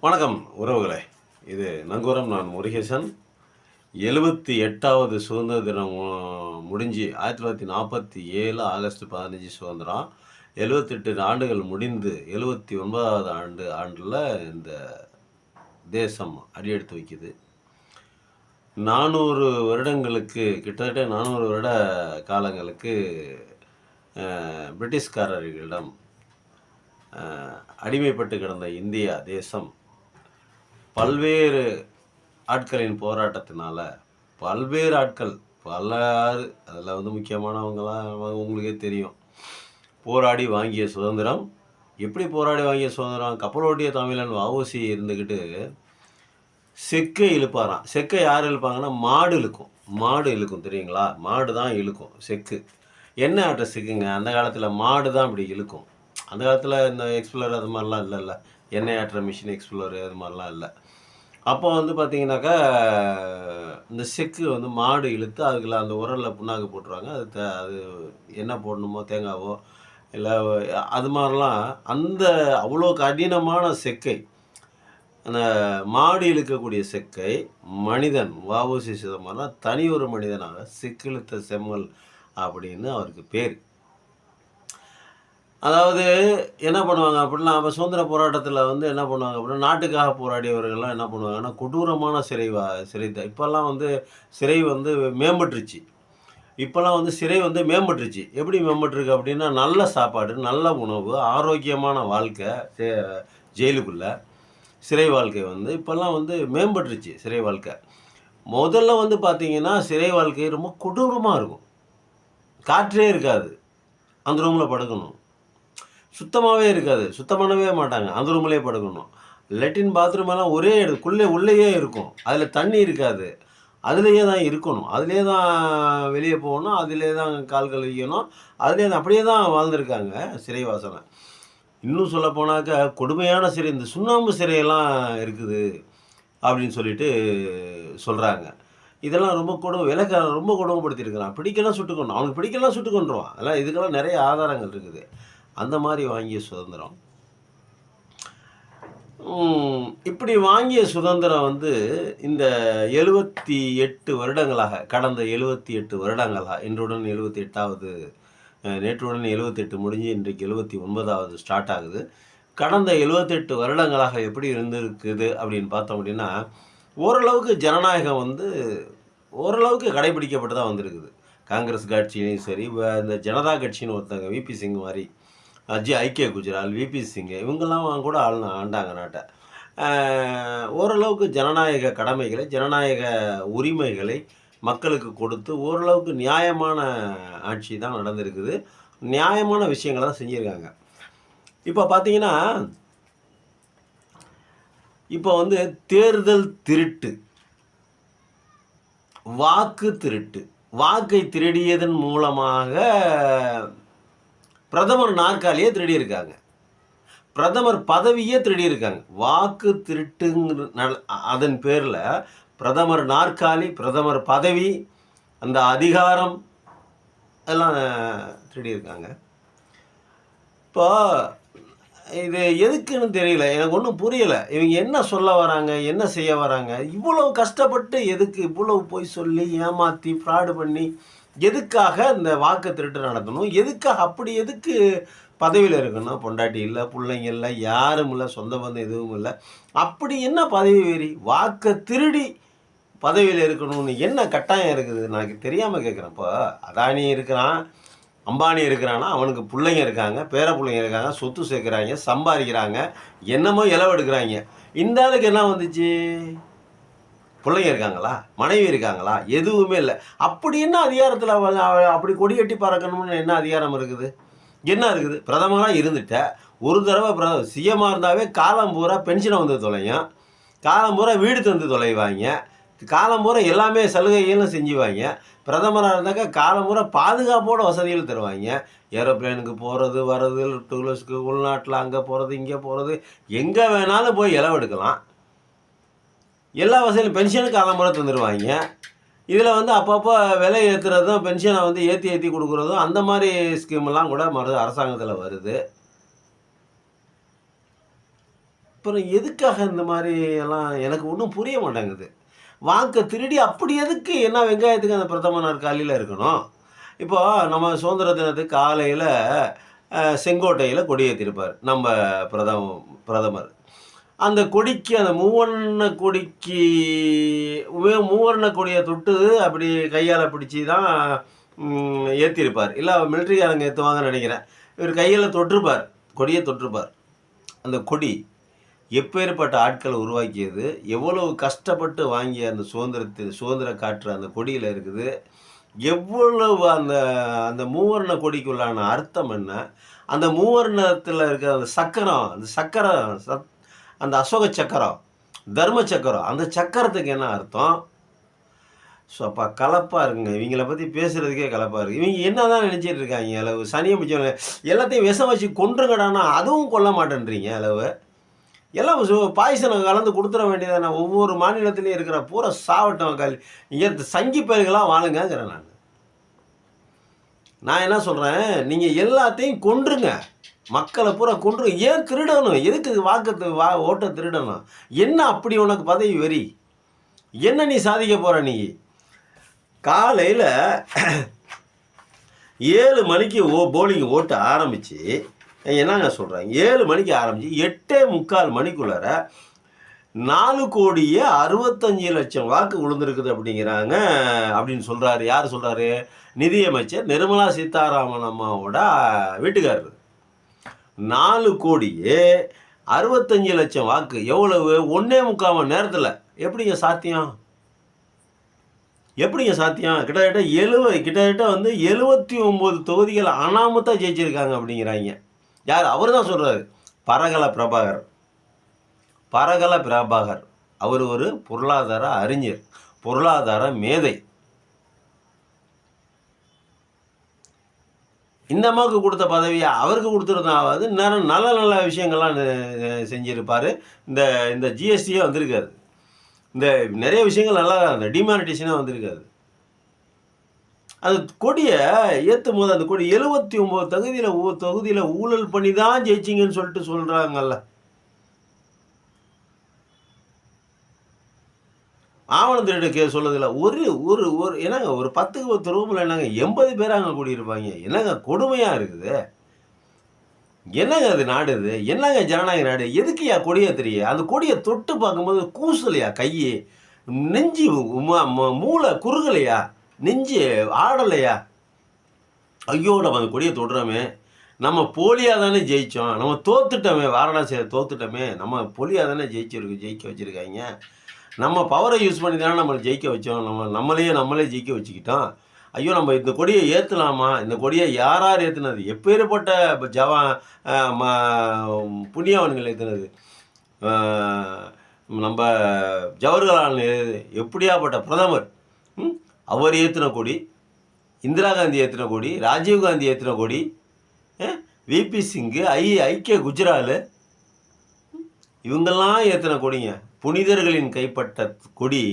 வணக்கம் உறவுகளே. இது நங்கூரம். நான் முருகேசன். 78வது சுதந்திர தினம் முடிஞ்சு 1947 ஆகஸ்ட் 15 சுதந்திரம். 78 ஆண்டுகள் முடிந்து 79வது ஆண்டில் இந்த தேசம் அடியெடுத்து வைக்குது. 400 வருடங்களுக்கு, கிட்டத்தட்ட 400 வருட காலங்களுக்கு பிரிட்டிஷ்காரர்களிடம் அடிமைப்பட்டு கிடந்த இந்தியா தேசம் பல்வேறு ஆட்களின் போராட்டத்தினால பல்வேறு ஆட்கள் அதில் முக்கியமானவங்களாம் உங்களுக்கே தெரியும். போராடி வாங்கிய சுதந்திரம். எப்படி போராடி வாங்கிய சுதந்திரம்? கப்பலோட்டிய தமிழன் வஉசி இருந்துக்கிட்டு செக்கை இழுப்பாராம். செக்கை யார் இழுப்பாங்கன்னா மாடு இழுக்கும் தெரியுங்களா? மாடு தான் இழுக்கும் செக்கு. என்ன ஆட்ட செக்குங்க? அந்த காலத்தில் மாடு தான் இப்படி இழுக்கும். அந்த காலத்தில் இந்த எக்ஸ்ப்ளோர் அது மாதிரிலாம் இல்லைல்ல. எண்ணெய் ஆட்டுற மிஷின் எக்ஸ்ப்ளோரு அது மாதிரிலாம் இல்லை. அப்போ பார்த்தீங்கன்னாக்கா இந்த செக்கு மாடு இழுத்து அதுக்குள்ள அந்த உரலில் புண்ணாக்கு போட்டுருவாங்க. அது என்ன போடணுமோ தேங்காவோ இல்லை அது மாதிரிலாம் அவ்வளோ கடினமான செக்கை, அந்த மாடு இழுக்கக்கூடிய செக்கை மனிதன் வஉசி சிதம்பரம் தனி ஒரு மனிதனாக செக்கிழுத்த செம்மல் அப்படின்னு அவருக்கு பேர். அதாவது என்ன பண்ணுவாங்க அப்படின்னா, அப்போ சுதந்திர போராட்டத்தில் என்ன பண்ணுவாங்க அப்படின்னா, நாட்டுக்காக போராடியவர்கள்லாம் என்ன பண்ணுவாங்கன்னா, கொடூரமான சிறை இப்போல்லாம் சிறை மேம்பட்டுருச்சு. இப்போல்லாம் சிறை மேம்பட்டுருச்சு. எப்படி மேம்பட்டுருக்கு அப்படின்னா, நல்ல சாப்பாடு, நல்ல உணவு, ஆரோக்கியமான வாழ்க்கை ஜெயிலுக்குள்ளே. சிறை வாழ்க்கை இப்போல்லாம் மேம்பட்டுருச்சு சிறை வாழ்க்கை. முதல்ல பார்த்தீங்கன்னா, சிறை வாழ்க்கை ரொம்ப கொடூரமாக இருக்கும். காற்றே இருக்காது. அந்த ரூமில் படுக்கணும். சுத்தமாகவே இருக்காது. சுத்தம் பண்ணவே மாட்டாங்க. அந்த ரூம்லேயே படுக்கணும். லெட்டின் பாத்ரூம் எல்லாம் ஒரே உள்ளேயே இருக்கும். அதில் தண்ணி இருக்காது. அதிலேயே தான் இருக்கணும். அதிலே தான் வெளியே போகணும். அதிலே தான் கால் கழுவிக்கணும். அதிலே தான் அப்படியே தான் வாழ்ந்துருக்காங்க சிறைவாசனை. இன்னும் சொல்ல போனாக்கா கொடுமையான சிறை, இந்த சுண்ணாம்பு சிறையெல்லாம் இருக்குது அப்படின்னு சொல்லிட்டு சொல்கிறாங்க. இதெல்லாம் ரொம்ப விலைக்காரன் ரொம்ப கொடுமைப்படுத்தியிருக்கிறான். பிடிக்கலாம் சுட்டுக்கணும். அவனுக்கு பிடிக்கலாம் சுட்டுக்கொண்டுருவான். அதெல்லாம் இதுக்கெல்லாம் நிறைய ஆதாரங்கள் இருக்குது. அந்த மாதிரி வாங்கிய சுதந்திரம். இப்படி வாங்கிய சுதந்திரம் இந்த 78 வருடங்களாக, கடந்த 78 வருடங்களாக, இன்றுடன் 78வது, நேற்றுடன் 78 முடிஞ்சு இன்றைக்கு 79வது ஸ்டார்ட் ஆகுது. கடந்த 78 வருடங்களாக எப்படி இருந்திருக்குது அப்படின்னு பார்த்தோம் அப்படின்னா, ஓரளவுக்கு ஜனநாயகம் ஓரளவுக்கு கடைபிடிக்கப்பட்டு தான் வந்திருக்குது. காங்கிரஸ் கட்சியிலையும் சரி, இந்த ஜனதா கட்சின்னு ஒருத்தங்க விபி சிங் மாதிரி, ஐக்கிய குஜரால், விபி சிங் இவங்கெல்லாம் கூட ஆண்டாங்க நாட்டை. ஓரளவுக்கு ஜனநாயக கடமைகளை, ஜனநாயக உரிமைகளை மக்களுக்கு கொடுத்து ஓரளவுக்கு நியாயமான ஆட்சி தான் நடந்திருக்குது. நியாயமான விஷயங்களை தான் செஞ்சுருக்காங்க. இப்போ பார்த்தீங்கன்னா, இப்போ தேர்தல் திருட்டு, வாக்கு திருட்டு, வாக்கை திருடியதன் மூலமாக பிரதமர் நாற்காலியே திருடியிருக்காங்க. பிரதமர் பதவியே திருடியிருக்காங்க. வாக்கு திருட்டுங்கிற அதன் பேரில் பிரதமர் நாற்காலி, பிரதமர் பதவி, அந்த அதிகாரம் எல்லாம் திருடியிருக்காங்க. இப்போ இது எதுக்குன்னு தெரியல, எனக்கு ஒன்றும் புரியலை. இவங்க என்ன சொல்ல வராங்க, என்ன செய்ய வராங்க? இவ்வளவு கஷ்டப்பட்டு எதுக்கு இவ்வளவு போய் சொல்லி ஏமாற்றி ஃப்ராடு பண்ணி எதுக்காக இந்த வாக்கு திருட்டு நடக்கணும்? எதுக்கு பதவியில் இருக்கணும்? பொண்டாட்டி இல்லை, பிள்ளைங்க இல்லை, யாரும் இல்லை, சொந்த பந்தம் எதுவும் இல்லை. அப்படி என்ன பதவி வெறி? வாக்கை திருடி பதவியில் இருக்கணும்னு என்ன கட்டாயம் இருக்குது? எனக்கு தெரியாமல் கேட்குறேன். இப்போ அதானி இருக்கிறான், அம்பானி இருக்கிறான்னா அவனுக்கு பிள்ளைங்க இருக்காங்க, பேர பிள்ளைங்க இருக்காங்க, சொத்து சேர்க்குறாங்க, சம்பாதிக்கிறாங்க, என்னமோ இலவெடுக்கிறாங்க. இந்த ஆளுக்கு என்ன வந்துச்சு? பிள்ளைங்க இருக்காங்களா? மனைவி இருக்காங்களா? எதுவுமே இல்லை. அப்படி என்ன அதிகாரத்தில் அப்படி கொடி கட்டி பறக்கணும்னு என்ன அதிகாரம் இருக்குது? என்ன இருக்குது? பிரதமராக இருந்துட்ட ஒரு தடவை சிஎம்மாக இருந்தாவே காலம் பூரா பென்ஷனை தொலையும், காலம் பூரா வீடு தந்து தொலைவாங்க, காலம் பூரா எல்லாமே சலுகைகளும் செஞ்சுவாங்க. பிரதமராக இருந்தாக்கா காலம் பூரா பாதுகாப்போட வசதிகள் தருவாங்க. ஏரோப்ளேனுக்கு போகிறது வர்றது, டூரிஸ்ட்டுக்கு உள்நாட்டில் அங்கே போகிறது இங்கே போகிறது, எங்கே வேணாலும் போய் இலவெடுக்கலாம். எல்லா வசதியும் பென்ஷனுக்கு காலமுறை தந்துடுவாங்க. இதில் அப்பப்போ விலை ஏற்றுறதும், பென்ஷனை ஏற்றி கொடுக்குறதும், அந்த மாதிரி ஸ்கீமெல்லாம் கூட அரசாங்கத்தில் வருது. அப்புறம் எதுக்காக இந்த மாதிரி எல்லாம் எனக்கு ஒன்றும் புரிய மாட்டேங்குது. வாக்க திருடி அப்படி எதுக்கு என்ன வெங்காயத்துக்கு அந்த பிரதம நாற்காலியில இருக்கணும்? இப்போ நம்ம சுதந்திர தினத்துக்கு காலையில செங்கோட்டையில கொடியேத்திருப்பார் நம்ம பிரதமர். அந்த கொடிக்கு அந்த மூவர்ண கொடிக்கு மூவர்ண கொடிய தொட்டு அப்படி கையால பிடிச்சு தான் ஏத்திருப்பார். இல்ல மிலிட்டரிக்காரங்க ஏத்துவாங்கன்னு நெனைக்கிறேன். இவர் கையில தொட்டிருப்பார். கொடிய தொட்டிருப்பார். அந்த கொடி எப்பேற்பட்ட ஆட்கள உருவாக்கியது, எவ்வளவு கஷ்டப்பட்டு வாங்கிய அந்த சுதந்திர காற்று அந்த கொடியில இருக்குது. எவ்வளவு அந்த அந்த மூவர்ண கொடிக்குள்ளான அர்த்தம் என்ன? அந்த மூவர்ணத்தில இருக்கிற அந்த சக்கரம், அந்த சக்கரம் அந்த அசோக சக்கரம், தர்ம சக்கரம், அந்த சக்கரத்துக்கு என்ன அர்த்தம்? ஸோ அப்ப கலப்பா இருக்குங்க. இவங்கள பத்தி பேசுறதுக்கே கலப்பா இருக்கு. இவங்க என்னதான் நினைச்சிட்டு இருக்காங்க? அளவு சனிய பிடிச்சவங்க எல்லாத்தையும் விஷம் வச்சு கொன்றுங்கடான்னா, அதுவும் கொல்ல மாட்டேன்றீங்க அளவு. எல்லாம் பாய்சனை கலந்து கொடுத்துட வேண்டியதானே. ஒவ்வொரு மாநிலத்திலையும் இருக்கிற பூரா சாவட்டம் இங்கே சங்கி பயல்களாக வாழுங்கிறேன் நான். நான் என்ன சொல்கிறேன், நீங்கள் எல்லாத்தையும் கொன்றுங்க, மக்களை பூரா கொன்று. ஏன் திருடணும்? எதுக்கு ஓட்டை திருடணும்? என்ன அப்படி உனக்கு பதவி வெறி? என்ன நீ சாதிக்க போகிற? நீ காலையில் 7 மணிக்கு போலிங் ஓட்ட ஆரம்பித்து என்னங்க சொல்கிறேன், 7 மணிக்கு ஆரம்பித்து 8:45 மணிக்குள்ளார 4,65,00,000 வாக்கு விழுந்திருக்குது அப்படிங்கிறாங்க அப்படின்னு சொல்கிறாரு. யார் சொல்கிறாரு? நிதியமைச்சர் நிர்மலா சீதாராமன் அம்மாவோட வீட்டுக்காரர். 4,65,00,000 வாக்கு எவ்வளவு? 1.25 மணி நேரத்தில். எப்படிங்க சாத்தியம்? எப்படிங்க சாத்தியம்? கிட்டத்தட்ட வந்து 79 தொகுதிகள் அனாமத்தாக ஜெயிச்சிருக்காங்க அப்படிங்கிறாங்க. யார்? அவர் தான் சொல்கிறாரு. பரகல பிரபாகர். அவர் ஒரு பொருளாதார அறிஞர், பொருளாதார மேதை. இந்த அம்மாவுக்கு கொடுத்த பதவியை அவருக்கு கொடுத்துருந்தாவது நேரம் நல்ல நல்ல விஷயங்கள்லாம் செஞ்சிருப்பார். இந்த ஜிஎஸ்டியே வந்திருக்காது. இந்த நிறைய விஷயங்கள் நல்லா இந்த டிமானிட்டேஷனாக வந்திருக்காது. அந்த கொடியை ஏற்றும் போது அந்த கொடி 79 தொகுதியில் ஊழல் பண்ணி தான் ஜெயிச்சிங்கன்னு சொல்லிட்டு சொல்கிறாங்கல்ல. ஆவணம் திருட்டு சொல்லதில்ல. ஒரு ஒரு ஒரு என்னங்க ஒரு 10க்கு 10 ரூமில் என்னங்க 80 பேர் அங்கே கூடியிருப்பாங்க. என்னங்க கொடுமையாக இருக்குது? என்னங்க அது நாடு? இது என்னங்க ஜனநாயக நாடு? எதுக்குயா கொடியை தெரிய? அந்த கொடியை தொட்டு பார்க்கும்போது கூசலையா? கையை நெஞ்சு மூளை குறுகலையா? நெஞ்சு ஆடலையா? ஐயோ நம்ம அந்த கொடியை தொடுறோமே, நம்ம போலியாக தானே ஜெயித்தோம், நம்ம தோத்துட்டோமே, வாரணாசியில் தோத்துட்டோமே, நம்ம போலியாக தானே ஜெயிக்க வச்சுருக்காங்க, நம்ம பவரை யூஸ் பண்ணி தானே நம்மளை ஜெயிக்க வச்சோம், நம்மளே ஜெயிக்க வச்சுக்கிட்டோம். ஐயோ நம்ம இந்த கொடியை ஏற்றலாமா? இந்த கொடியை யார் ஏற்றுனது? எப்பேற்பட்ட புண்ணியவன்கள் ஏற்றுனது? நம்ம ஜவஹர்லால் நேரு எப்படியாப்பட்ட பிரதமர், அவர் ஏற்றின கொடி, இந்திரா காந்தி ஏற்றின கொடி, ராஜீவ்காந்தி ஏற்றின கொடி, விபி சிங்கு, ஐக்கிய குஜரால், இவங்கெல்லாம் ஏற்றின கொடிங்க. புனிதர்களின் கைப்பட்ட கொடி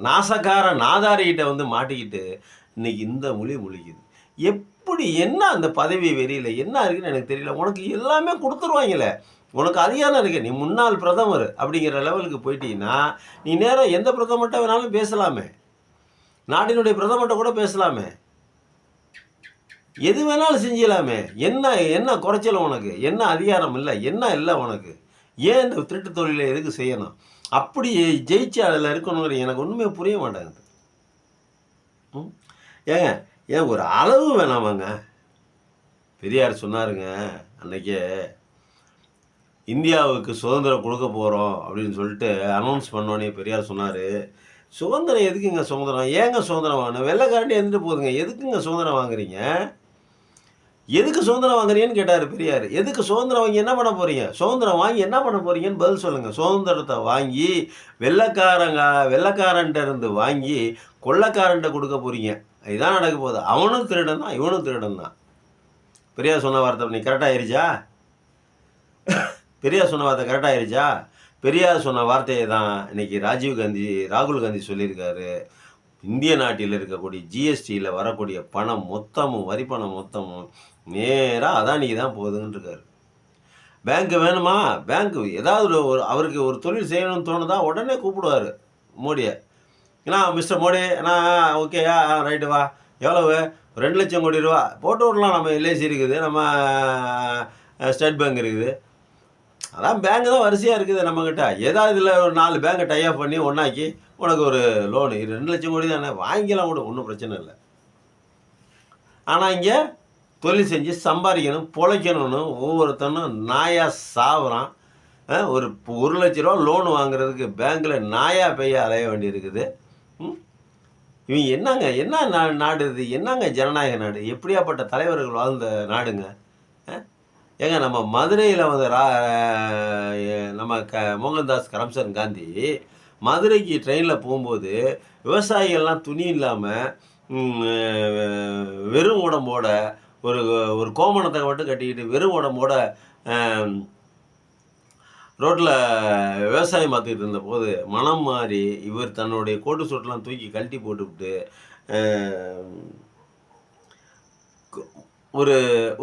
நாசக்கார நாதாரிகிட்ட வந்து மாட்டிக்கிட்டு இன்னைக்கு இந்த முழிக்குது. எப்படி என்ன அந்த பதவி வெறியில் என்ன இருக்குன்னு எனக்கு தெரியல. உனக்கு எல்லாமே கொடுத்துருவாங்களே, உனக்கு அதிகாரம் இருக்கு, நீ முன்னாள் பிரதமர் அப்படிங்கிற லெவலுக்கு போயிட்டீங்கன்னா நீ நேரம் எந்த பிரதமர்கிட்ட வேணாலும் பேசலாமே, நாட்டினுடைய பிரதமர்கிட்ட கூட பேசலாமே, எது வேணாலும் செஞ்சலாமே. என்ன குறைச்சல உனக்கு? என்ன அதிகாரம் இல்லை? என்ன இல்லை உனக்கு? ஏன் இந்த திருட்டு தொழிலை எதுக்கு செய்யணும்? அப்படி ஜெயிச்சு அதில் இருக்கணுங்கிற எனக்கு ஒன்றுமே புரிய மாட்டேங்குது. ஏன் ஒரு அளவு வேணாமாங்க? பெரியார் சொன்னாருங்க அன்னைக்கே, இந்தியாவுக்கு சுதந்திரம் கொடுக்க போகிறோம் அப்படின்னு சொல்லிட்டு அனௌன்ஸ் பண்ணோன்னே பெரியார் சொன்னார், சுதந்திரம் எதுக்குங்க சுதந்திரம்? ஏங்க சுதந்திரம் வாங்கணும்? வெள்ளைக்காரண்டி இருந்துட்டு போகுதுங்க, எதுக்குங்க சுதந்திரம் வாங்குறீங்க? எதுக்கு சுதந்திரம் வாங்குறீங்கன்னு கேட்டார் பெரியார். எதுக்கு சுதந்திரம் வாங்கி என்ன பண்ண போகிறீங்க? சுதந்திரம் வாங்கி என்ன பண்ண போகிறீங்கன்னு பதில் சொல்லுங்கள். சுதந்திரத்தை வாங்கி வெள்ளைக்காரன்ட்ட இருந்து வாங்கி கொள்ளைக்காரன்ட்ட கொடுக்க போகிறீங்க. இதுதான் நடக்க போகுது. அவனும் திருடன் தான், இவனும் திருடன் தான். பெரியார் சொன்ன வார்த்தை நீ கரெக்டாகிருச்சா? பெரியார் சொன்ன வார்த்தை கரெக்டாகிருச்சா? பெரியார் சொன்ன வார்த்தையை தான் இன்னைக்கு ராகுல் காந்தி சொல்லியிருக்காரு. இந்திய நாட்டில் இருக்கக்கூடிய ஜிஎஸ்டியில் வரக்கூடிய பணம் மொத்தமும், வரி பணம் மொத்தமும் நேராக அதானிக்கு தான் போகுதுன்னு இருக்காரு. பேங்க்கு வேணுமா? பேங்க்கு ஏதாவது அவருக்கு ஒரு தொழில் செய்யணும்னு தோணுதா, உடனே கூப்பிடுவாரு மோடிய. ஏன்னா மிஸ்டர் மோடி, ஓகேயா, ரைட்டு வா, எவ்வளவு? 2,00,000 கோடி ரூபா போட்டு விடலாம். நம்ம எல்ஐசி இருக்குது, நம்ம ஸ்டேட் பேங்க் இருக்குது. அதான் பேங்க் தான் வரிசையாக இருக்குது நம்மக்கிட்ட. ஏதாவது இதில் ஒரு 4 பேங்கை டைப் பண்ணி ஒன்றாக்கி உனக்கு ஒரு லோனு 2,00,000 கோடி தானே, வாங்கிக்கலாம் கூட, ஒன்றும் பிரச்சனை இல்லை. ஆனால் இங்கே தொழில் செஞ்சு சம்பாதிக்கணும், பொழைக்கணும்னு ஒவ்வொருத்தனும் நாயாக சாவுறான். ஒரு 1,00,000 ரூபா லோன் வாங்குறதுக்கு பேங்க்கில் நாயாக பெய்ய அலைய வேண்டியிருக்குது. இவங்க என்ன நாடு இது? என்னங்க ஜனநாயக நாடு? எப்படியாப்பட்ட தலைவர்கள் வாழ்ந்த நாடுங்க? ஏங்க நம்ம மதுரையில் வந்து நம்ம மோகன்தாஸ் கரம்சந்த் காந்தி மதுரைக்கு ட்ரெயினில் போகும்போது விவசாயிகள்லாம் துணி இல்லாமல் வெறும் உடம்போட ஒரு ஒரு கோமணத்தை மட்டும் கட்டிக்கிட்டு வெறும் உடம்போட ரோட்டில் விவசாயம் பார்த்துக்கிட்டு இருந்தபோது மனம் மாறி இவர் தன்னுடைய கோட்டு சூட்டெலாம் தூக்கி கழட்டி போட்டுவிட்டு ஒரு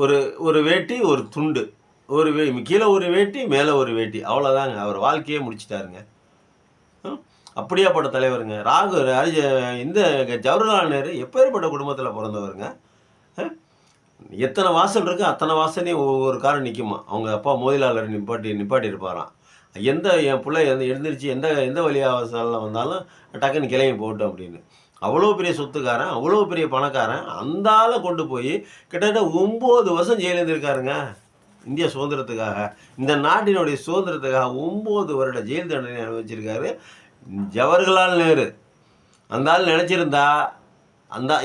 ஒரு ஒரு வேட்டி, ஒரு துண்டு, ஒரு கீழே ஒரு வேட்டி, மேலே ஒரு வேட்டி, அவ்வளோதாங்க. அவர் வாழ்க்கையே முடிச்சிட்டாருங்க. அப்படியாப்பட்ட தலைவருங்க இந்த ஜவஹர்லால் நேரு எப்பேற்பட்ட குடும்பத்தில் பிறந்தவருங்க. எத்தனை வாசல் இருக்குது அத்தனை வாசலையும் ஒவ்வொரு காரம் நிற்குமா. அவங்க அப்பா மோதிலாளர் நிப்பாட்டி இருப்பாராம். என் பிள்ளை எழுந்திரிச்சு எந்த வழியாக வாசலில் வந்தாலும் டக்குன்னு கிளம்பி போட்டோம் அப்படின்னு. அவ்வளோ பெரிய சொத்துக்காரன், அவ்வளோ பெரிய பணக்காரன். அந்த ஆளை கொண்டு போய் கிட்டத்தட்ட 9 வருஷம் ஜெயிலில் இருந்திருக்காருங்க. இந்திய சுதந்திரத்துக்காக, இந்த நாட்டினுடைய சுதந்திரத்துக்காக 9 வருட ஜெயில் தண்டனை அனுபவிச்சிருக்காரு ஜவஹர்லால் நேரு. அந்த ஆள் நினச்சிருந்தா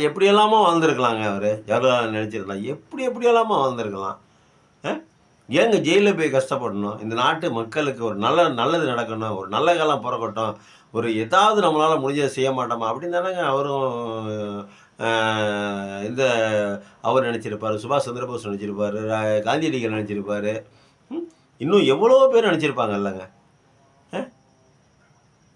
எப்படியெல்லாமோ வாழ்ந்துருக்கலாங்க. அவர் ஜவஹர்லால் நினச்சிருந்தா எப்படியெல்லாமோ வாழ்ந்துருக்கலாம். ஏங்க ஜெயிலில் போய் கஷ்டப்படணும்? இந்த நாட்டு மக்களுக்கு ஒரு நல்லது நடக்கணும், ஒரு நல்ல காலம் பிறக்கட்டும், ஒரு ஏதாவது நம்மளால் முடிஞ்சதை செய்ய மாட்டோமா அப்படின்னு தானேங்க அவரும் அவர் நினச்சிருப்பார், சுபாஷ் சந்திரபோஸ் நினச்சிருப்பார், காந்தியடிகள் நினச்சிருப்பார், இன்னும் எவ்வளோ பேர் நினச்சிருப்பாங்க இல்லைங்க.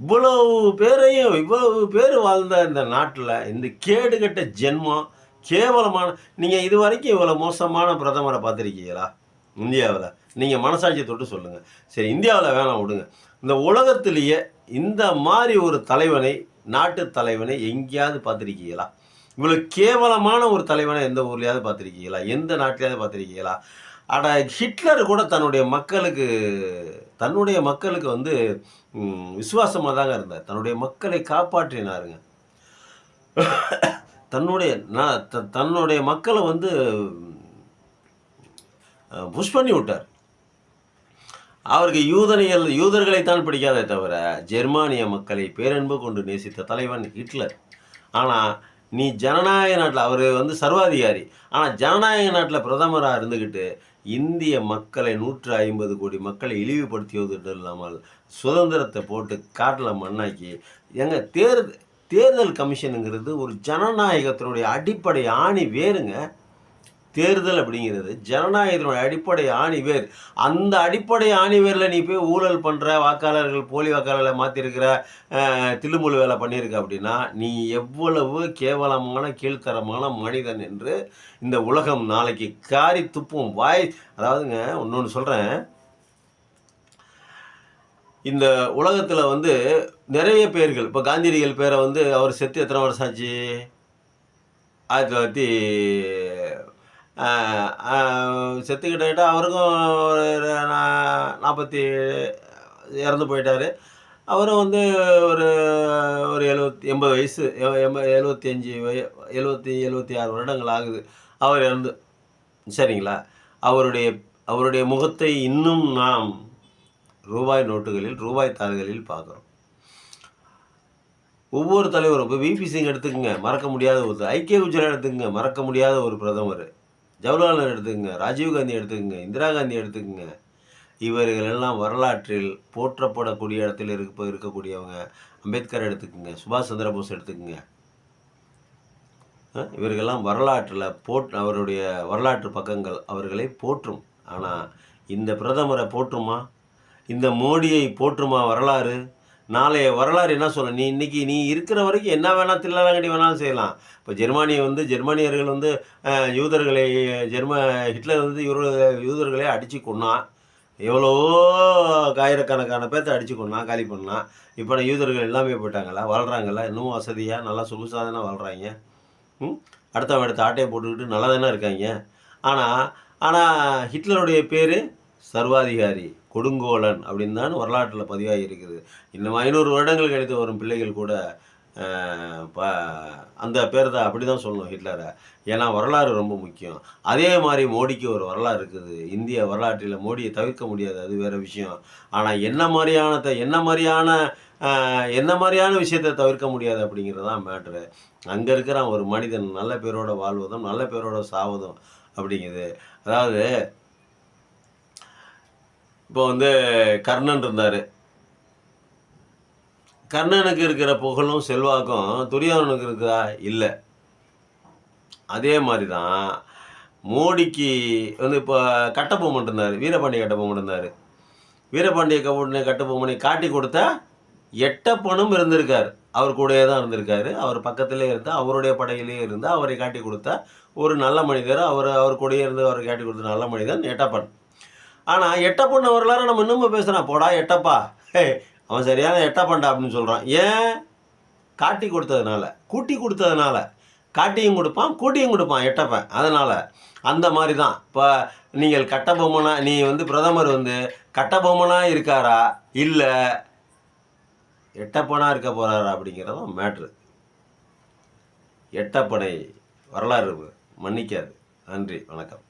இவ்வளவு பேர் வாழ்ந்த இந்த நாட்டில் இந்த கேடுகட்ட ஜென்மம் கேவலமான, நீங்கள் இது வரைக்கும் இவ்வளோ மோசமான பிரதமரை பார்த்துருக்கீங்களா இந்தியாவில்? நீங்கள் மனசாட்சியை தொட்டு சொல்லுங்கள். சரி, இந்தியாவில் வேணாம் விடுங்க, இந்த உலகத்திலேயே இந்த மாதிரி ஒரு தலைவனை, நாட்டு தலைவனை எங்கேயாவது பார்த்துருக்கீங்களா? இவ்வளோ கேவலமான ஒரு தலைவனை எந்த ஊர்லையாவது பார்த்துருக்கீங்களா? எந்த நாட்டிலையாவது பார்த்துருக்கீங்களா? ஹிட்லர் கூட தன்னுடைய மக்களுக்கு வந்து விசுவாசமாக தாங்க இருந்தார். தன்னுடைய மக்களை காப்பாற்றினாருங்க. தன்னுடைய மக்களை வந்து புஷ் பண்ணி விட்டார். அவருக்கு யூதர்களைத்தான் பிடிக்காதே தவிர ஜெர்மானிய மக்களை பேரன்பு கொண்டு நேசித்த தலைவன் ஹிட்லர். ஆனால் நீ ஜனநாயக நாட்டில், அவர் வந்து சர்வாதிகாரி, ஆனால் ஜனநாயக நாட்டில் பிரதமராக இருந்துக்கிட்டு இந்திய மக்களை 150 கோடி மக்களை இழிவுபடுத்தியது இல்லாமல் சுதந்திரத்தை போட்டு காட்டில் மண்ணாக்கி, தேர்தல் கமிஷனுங்கிறது ஒரு ஜனநாயகத்தினுடைய அடிப்படை ஆணி வேறுங்க. தேர்தல் அப்படிங்கிறது ஜனநாயகத்தினுடைய அடிப்படை ஆணி வேர். அந்த அடிப்படை ஆணி வேரில் நீ போய் ஊழல் பண்ணுற, வாக்காளர்கள் போலி வாக்காளர்களை மாற்றிருக்கிற, தில்லுமுழு வேலை பண்ணியிருக்க அப்படின்னா நீ எவ்வளவு கேவலமான கீழ்த்தரமான மனிதன் என்று இந்த உலகம் நாளைக்கு காரி துப்பும். அதாவதுங்க இன்னொன்று சொல்கிறேன், இந்த உலகத்தில் வந்து நிறைய பேர்கள், இப்போ காந்தியடிகள் பேரை வந்து அவர் செத்து எத்தனை வருஷம் ஆச்சு? 1900 செத்துக்கிட்ட அவருக்கும் ஒரு 40 இறந்து போயிட்டார். அவரும் வந்து ஒரு 80 வயசு, 75 76 வருடங்கள் ஆகுது அவர் இறந்து. சரிங்களா? அவருடைய முகத்தை இன்னும் நாம் ரூபாய் நோட்டுகளில், ரூபாய் தாள்களில் பார்க்குறோம். ஒவ்வொரு தலைவரும், இப்போ விபி சிங் எடுத்துக்கங்க, மறக்க முடியாத ஒரு, ஐக்கிய குஜராத் எடுத்துக்கங்க, மறக்க முடியாத ஒரு பிரதமர், ஜவஹர்லால் நேரு எடுத்துக்கங்க, ராஜீவ்காந்தி எடுத்துக்கங்க, இந்திரா காந்தி எடுத்துக்கங்க. இவர்கள் எல்லாம் வரலாற்றில் போற்றப்படக்கூடிய இடத்தில் இருக்கக்கூடியவங்க. அம்பேத்கர் எடுத்துக்கங்க, சுபாஷ் சந்திரபோஸ் எடுத்துக்கங்க. இவர்களெல்லாம் வரலாற்றில் அவருடைய வரலாற்று பக்கங்கள் அவர்களை போற்றும். ஆனால் இந்த பிரதமரை போற்றுமா? இந்த மோடியை போற்றுமா வரலாறு? நாளைய வரலாறு என்ன சொல்ல? நீ இருக்கிற வரைக்கும் என்ன வேணால் தில்லாலங்கடி வேணாலும் செய்யலாம். இப்போ ஜெர்மானியர்கள் வந்து யூதர்களை, ஹிட்லர் வந்து யூதர்களை அடித்து கொன்னான். எவ்வளவோ ஆயிரக்கணக்கான பேர்த்த அடிச்சு கொண்டான், காலி பண்ணான். இப்போ யூதர்கள் எல்லாமே போயிட்டாங்களா? வாழ்கிறாங்களா? இன்னமும் வசதியாக நல்லா சொகுசாக தானே வாழ்கிறாங்க. அடுத்தவன் எடுத்த ஆட்டையை போட்டுக்கிட்டு நல்லா தானே இருக்காங்க. ஆனால் ஆனால் ஹிட்லருடைய பேர் சர்வாதிகாரி, கொடுங்கோலன் அப்படின்னு தான் வரலாற்றில் பதிவாகி இருக்குது. இன்னும் 500 வருடங்கள் கழித்து வரும் பிள்ளைகள் கூட அந்த பேர் தான் அப்படி தான் சொல்லணும் ஹிட்லரை. ஏன்னா வரலாறு ரொம்ப முக்கியம். அதே மாதிரி மோடிக்கு ஒரு வரலாறு இருக்குது. இந்திய வரலாற்றில் மோடியை தவிர்க்க முடியாது, அது வேறு விஷயம். ஆனால் என்ன மாதிரியான விஷயத்தை தவிர்க்க முடியாது அப்படிங்கிறது தான் மேட்ரு. அங்கே இருக்கிற ஒரு மனிதன் நல்ல பேரோட வாழ்வதும் நல்ல பேரோட சாவதும் அப்படிங்குது. அதாவது இப்போ கர்ணன் இருந்தார். கர்ணனுக்கு இருக்கிற புகழும் செல்வாக்கும் துரியோதனுக்கு இருக்குதா? இல்லை. அதே மாதிரி தான் மோடிக்கு இப்போ கட்டபொம்மன் இருந்தார், வீரபாண்டிய கட்டபொம்மன் இருந்தார். வீரபாண்டிய கட்டபொம்மனை காட்டி கொடுத்த எட்டப்பனும் இருந்திருக்கார். அவர் கூடயே தான் இருந்திருக்காரு. அவர் பக்கத்திலே இருந்தால், அவருடைய படையிலே இருந்தால் அவரை காட்டி கொடுத்த ஒரு நல்ல மனிதர். அவர் கூடயே இருந்து அவரை காட்டி கொடுத்த நல்ல மனிதன் எட்டப்பன். ஆனால் எட்டப்பன் வரலாறு நம்ம இன்னமும் பேசுகிறான். போடா எட்டப்பா, அவன் சரியான எட்டப்பன்டா அப்படின்னு சொல்கிறான். ஏன்? காட்டி கொடுத்ததுனால, கூட்டி கொடுத்ததுனால. காட்டியும் கொடுப்பான், கூட்டியும் கொடுப்பான் எட்டப்பன். அதனால் அந்த மாதிரி தான் இப்போ நீங்கள் கட்டபொம்மனா, நீ பிரதமர் கட்டபொம்மனாக இருக்காரா இல்லை எட்டப்பனாக இருக்க போகிறாரா அப்படிங்கிறதான் மேட்ரு. எட்டப்பனை வரலாறு மன்னிக்காது. நன்றி, வணக்கம்.